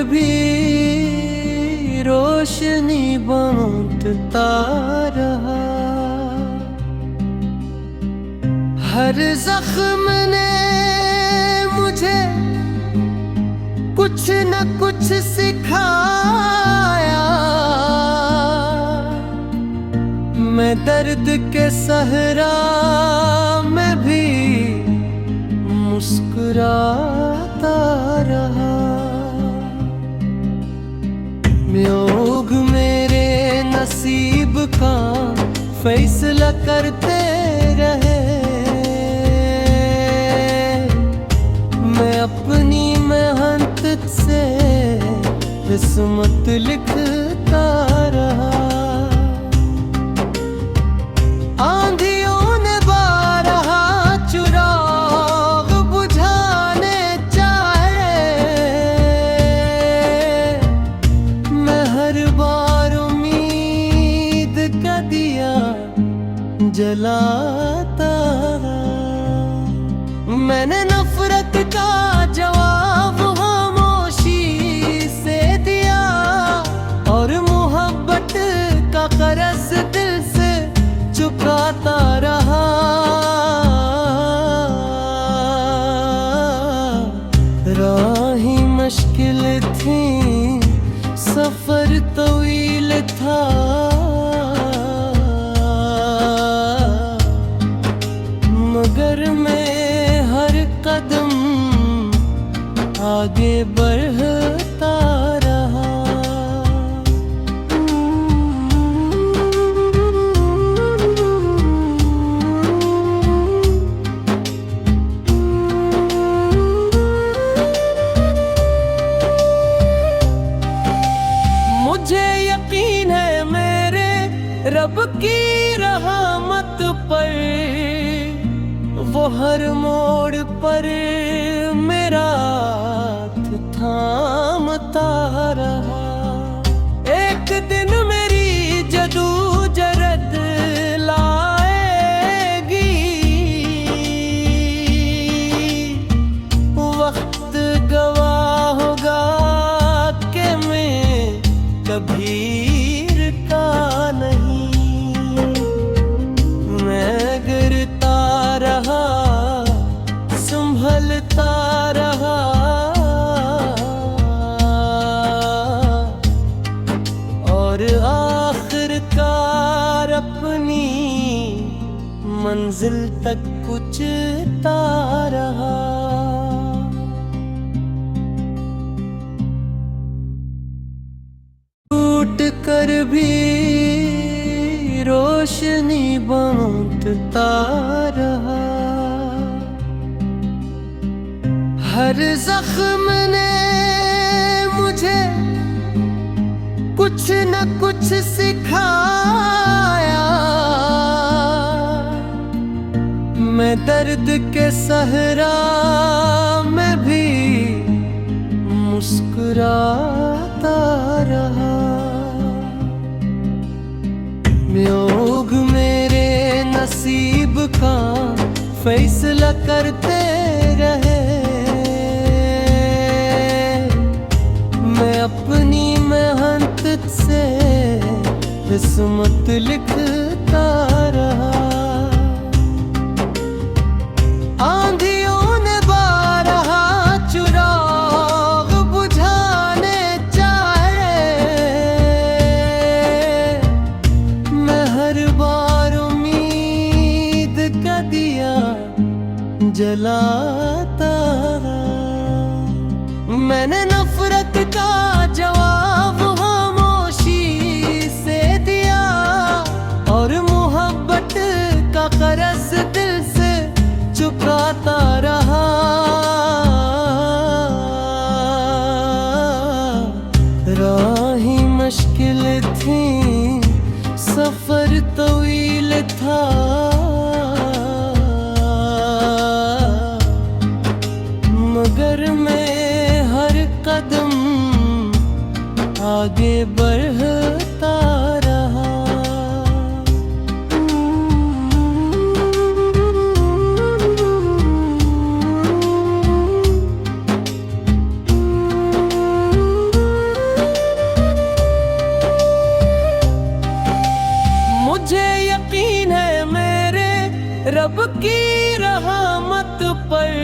भी रोशनी बांटता रहा। हर जख्म ने मुझे कुछ न कुछ सिखाया। मैं दर्द के सहरा में भी मुस्कुराता रहा। योग मेरे नसीब का फैसला करते रहे। मैं अपनी मेहनत से किस्मत लिखता रहा। आंधियों ने बारहा चुराग बुझाने चाहे। मैं हर बार उम्मीद का दिया जलाता रहा। मैंने नफरत का जवाब खामोशी से दिया और मोहब्बत का कर्ज दिल से चुकाता रहा। राहें मुश्किल थी, सफर तवील था। मगर मैं हर कदम आगे बढ़ता रहा। मुझे यकीन है मेरे रब की रहमत पर, वो हर मोड़ पर मेरा हाथ थामता रहा। एक दिन मेरी जदोजहद लाएगी, वक्त गवाह होगा कि मैं कभी रुका नहीं। मैं गिरता रहा, संभलता रहा और आखिरकार अपनी मंजिल तक पहुंचता रहा। टूट कर भी रोशनी बांटता रहा। हर जख्म ने मुझे कुछ न कुछ सिखाया। मैं दर्द के सहरा में भी मुस्कुराता रहा। योग मेरे नसीब का फैसला करते रहे। मैं अपनी मेहनत से किस्मत लिखता रहा। आंधियों ने बारहा चुराग बुझाने चाहे। मैं हर बार उम्मीद का दिया जलाता रहा। मैंने नफरत का जवाब खामोशी से दिया और मोहब्बत का कर्ज दिल से चुकाता रहा। राहें मुश्किल थी, सफर तवील था। मगर मैं हर कदम आगे बढ़ता रहा। रब की रहमत पर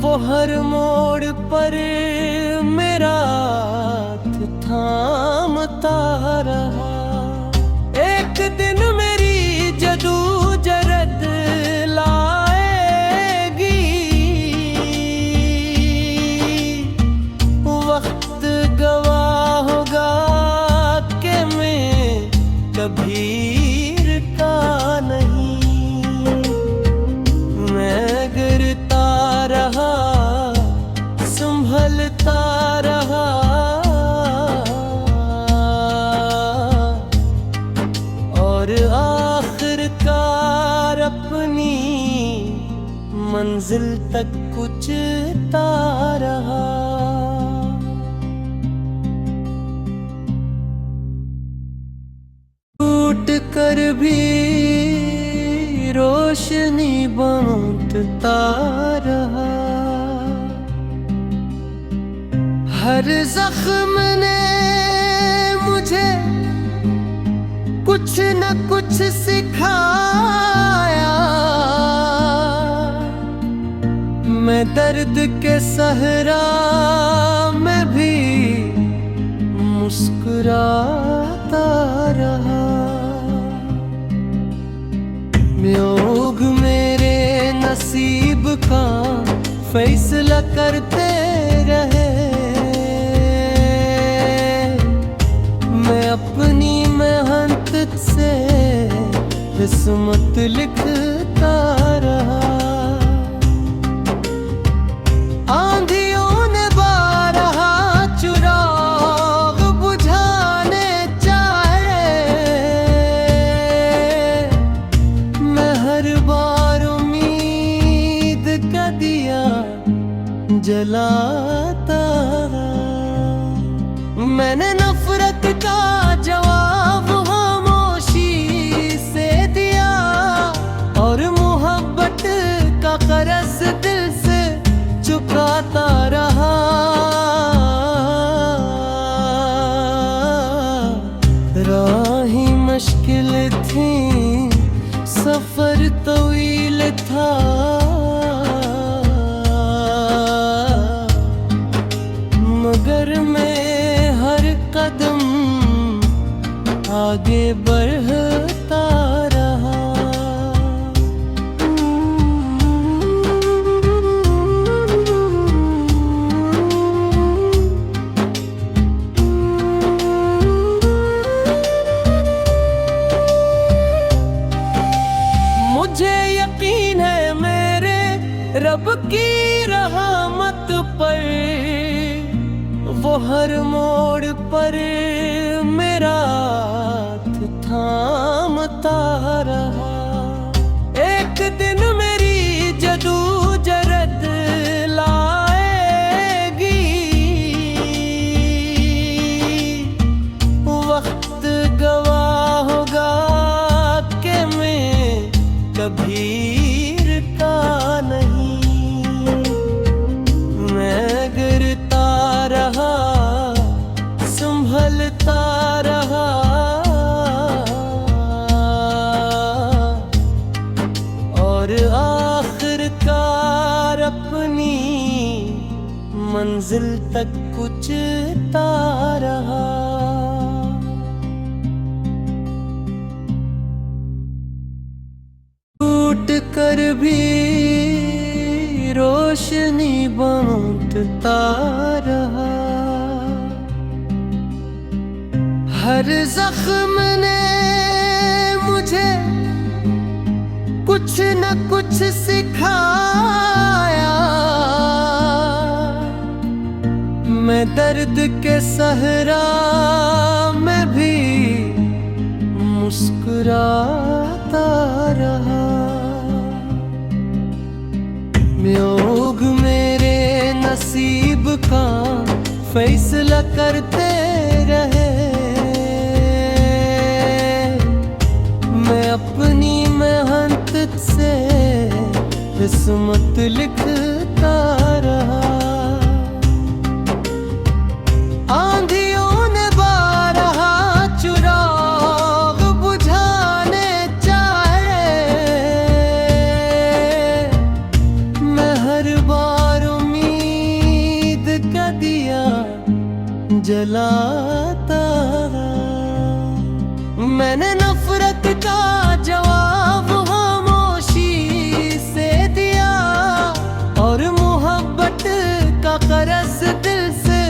वो हर मोड़ पर मेरा हाथ थामता रहा। एक दिन मेरी जदोजहद लाएगी, वक्त गवाह होगा कि मैं कभी रुका नहीं। मैं गिरता रहा, संभलता रहा, और आखिरकार अपनी मंजिल तक कुचता रहा। टूट कर भी रोशनी बांटता रहा। हर जख्म ने मुझे कुछ न कुछ सिखाया। मैं दर्द के सहरा में भी मुस्कुराता रहा। योग मेरे नसीब का फैसला करते रहे। मैं अपनी मेहनत से किस्मत लिखता रहा। आंधियों ने बारहा चुराग बुझाने चाहे। मैं हर बार उम्मीद का दिया जलाता रहा। मैंने नफरत का जवाब खामोशी से दिया, और मोहब्बत का कर्ज दिल से चुकाता रहा। राहें मुश्किल थी, सफर तवील था, मगर मैं हर कदम आगे बढ़ता रहा। मुझे यकीन है मेरे रब की रहमत पर वो हर मोड़ पर मेरा हाथ थामता रहा। एक दिन मेरी जदोजहद लाएगी, वक्त गवाह होगा कि मैं कभी रुका नहीं। मैं गिरता रहा, संभलता रहा, और आखिरकार अपनी मंजिल तक कुचता रहा। टूट कर भी रोशनी बांटता रहा। हर जख्म ने मुझे कुछ न कुछ सिखाया। मैं दर्द के सहरा में भी मुस्कुराता रहा। योग मेरे नसीब का फैसला करते रहे। मैं अपनी मेहनत से किस्मत लिखता रहा। आंधियों ने बारहा चुराग बुझाने चाहे। जलाता रहा। मैंने नफरत का जवाब खामोशी से दिया और मोहब्बत का कर्ज दिल से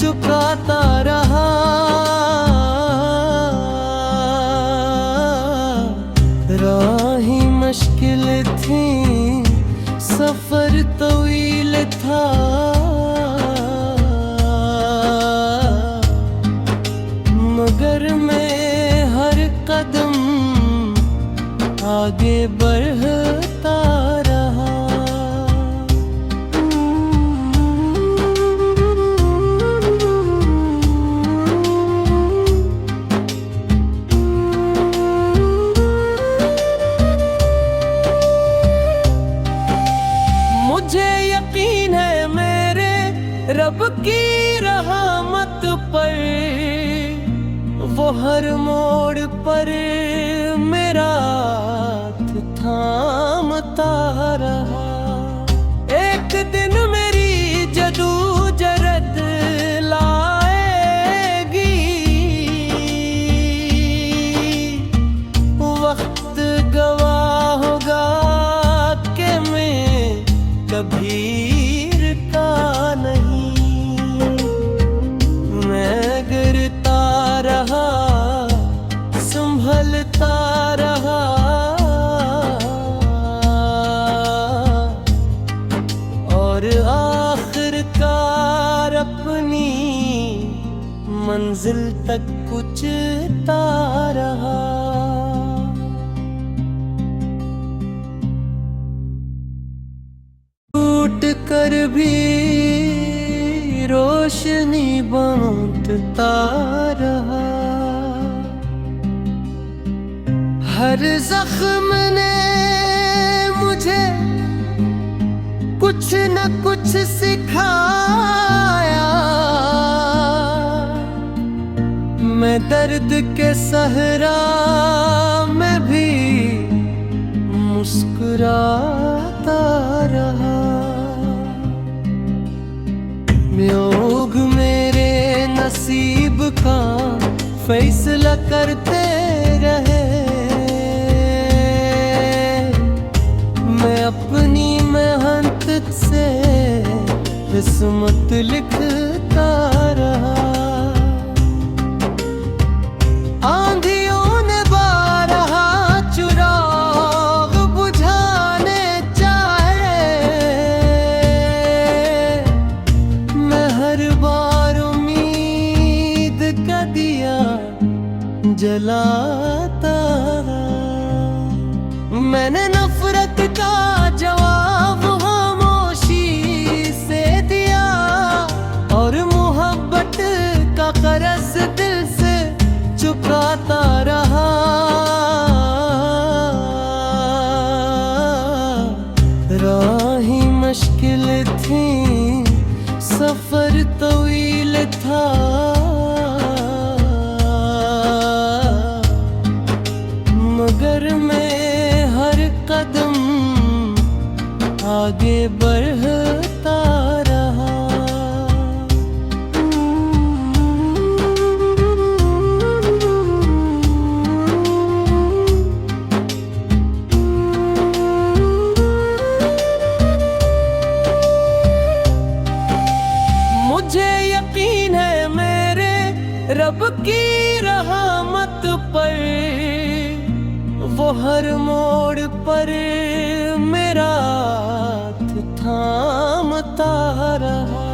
चुकाता रहा। राहें मुश्किल थी, सफर तवील था, मगर मैं हर कदम आगे बढ़ता रहा। मुझे यकीन है मेरे रब की रहमत पर, वो हर मोड़ पर मेरा हाथ थामता रहा। एक दिन मेरी जदोजहद लाएगी, वक्त गवाह होगा कि मैं कभी रुका नहीं। मैं गिरता रहा, संभलता रहा, और आखिरकार अपनी मंजिल तक पहुंचता रहा। टूट कर भी रोशनी बांटता रहा। हर जख्म ने मुझे कुछ न कुछ सिखाया। मैं दर्द के सहरा में भी मुस्कुराता रहा। योग मेरे नसीब का फैसला करते रहे। मैं अपनी मेहनत से किस्मत लिखता रहा। आंधियों ने बारहा चुराग बुझाने चाहे, मैं हर बार उम्मीद का दिया जलाता रहा। मैंने नफरत का जवाब खामोशी से दिया और मोहब्बत का कर्ज दिल से चुकाता रहा। राहें मुश्किल थी, सफर तवील था, मगर मैं हर कदम आगे बढ़ता रहा। मुझे यकीन है मेरे रब की रहमत पर, वो हर मोड़ पर मेरा हाथ थामता रहा।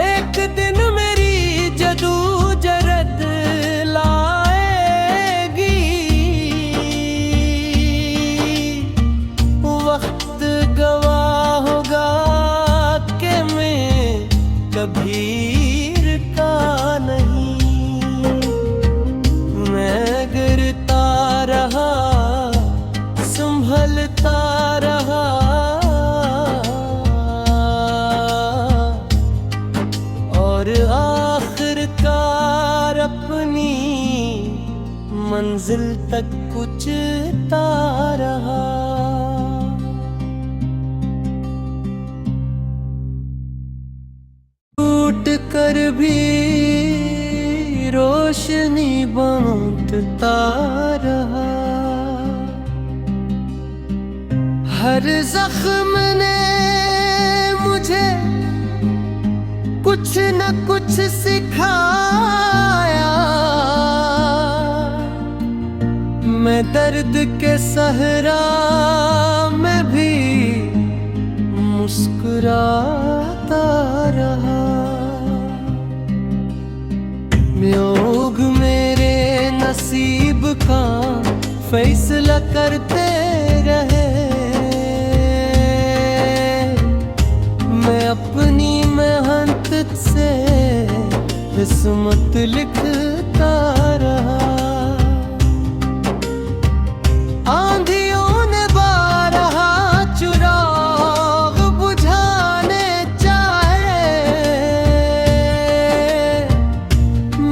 एक दिन मेरी जदोजहद लाएगी, वक्त गवाह होगा कि मैं कभी रुका नहीं। मैं गिरता रहा, संभलता रहा, और आखिरकार अपनी मंजिल तक पहुंचता रहा। टूट कर भी रोशनी बांटता रहा। हर जख्म ने मुझे कुछ न कुछ सिखाया। मैं दर्द के सहरा में भी मुस्कुराता रहा। योग मेरे नसीब का फैसला करते रहे। मैं अपनी मेहनत से किस्मत लिखता रहा। आंधियों ने बारहा चुराग बुझाने चाहे।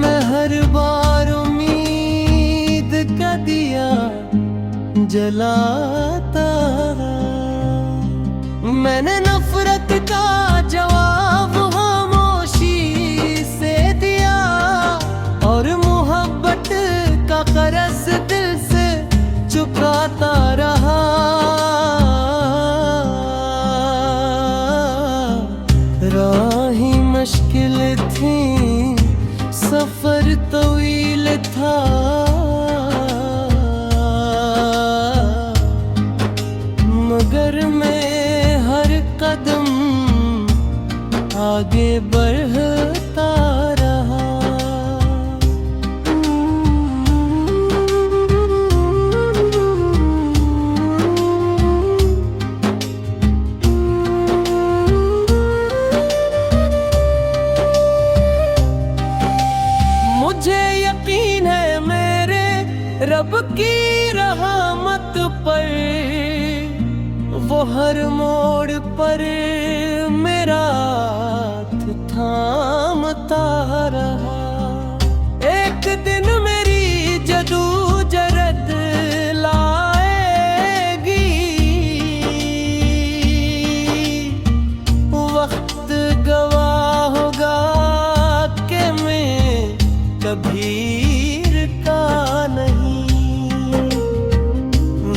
मैं हर बार उम्मीद का दिया जलाता रहा। मैंने नफरत का जवाब खामोशी से दिया और मोहब्बत का कर्ज दिल से चुकाता रहा। राहें मुश्किल थी, सफर तवील था। मगर मैं हर कदम आगे बढ़ता रहा। मुझे यकीन है मेरे रब की रहमत पर, वो हर मोड़ पर मेरा हाथ थामता रहा। एक दिन मेरी जदोजहद लाएगी, वक्त गवाह होगा कि मैं कभी रुका नहीं।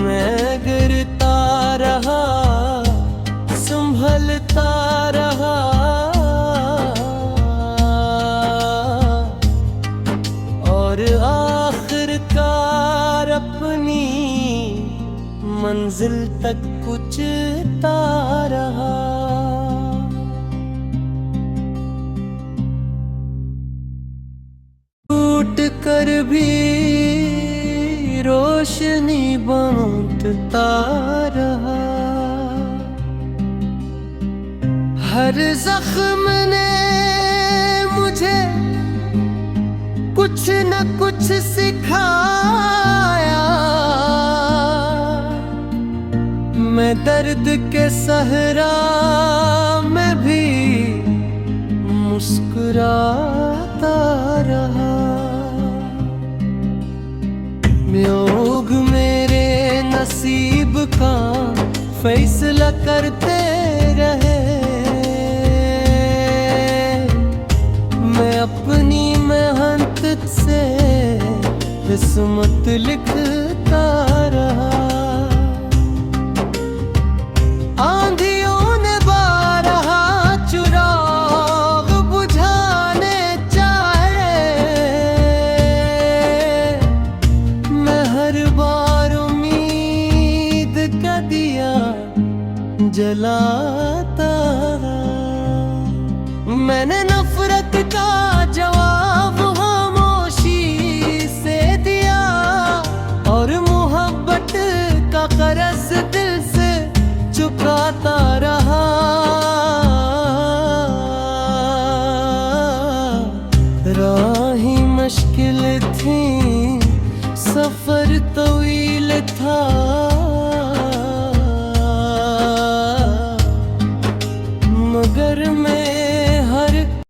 मैं गिरता रहा, संभलता रहा, और आखिरकार अपनी मंजिल तक कुचता रहा। टूट कर भी रोशनी बांटता रहा। हर जख्म ने मुझे कुछ न कुछ सिखाया। मैं दर्द के सहरा में भी मुस्कुराता रहा। योग मेरे नसीब का फैसला करते रहे। मैं अपनी मेहनत से किस्मत लिखता रहा। आंधियों ने बारहा चुराग बुझाने चाहे। मैं हर बार उम्मीद का दिया जलाता रहा। मैंने नफरत का जवाब खामोशी से दिया और मोहब्बत का कर्ज दिल से चुकाता रहा। राहें मुश्किल थी, सफर तवील था।